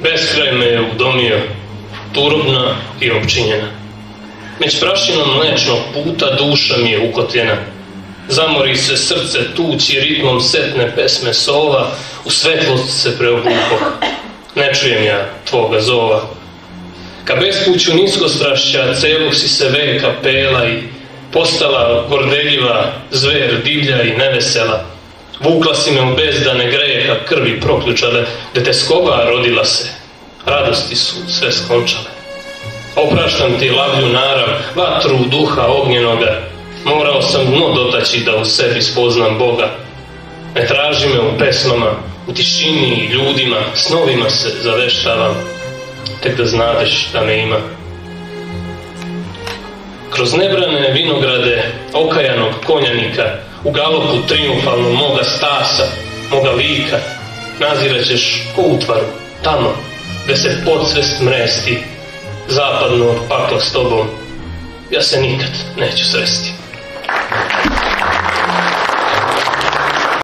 Beskraj me je udomio, turobna i opčinjena. Meć prašinom mlečnog puta duša mi je ukotljena. Zamori se srce tući ritmom setne pesme sova, u svetlost se preobuko. Ne čujem ja tvoga zova. Ka bespuću niskostrašća celog si se veka pela i postala gordeljiva, zver divlja i nevesela. Vukla si me u bezdane greha, krvi proključale, da te skoba rodila se, radosti su sve skončale. Opraštam ti lavlju narav, vatru duha ognjenoga, morao sam dno dotaći da u sebi spoznam Boga. Ne traži me u pesmama, u tišini i ljudima, snovima se zaveštavam, tek da znadeš da me ima. Kroz nebrane vinograde okajanog konjanika, u galopu triumfalnog moga stasa, moga lika, naziraćeš ko utvaru, tamo, gde se podsvest mresti, zapadno od pakla s tobom, ja se nikad neću sresti.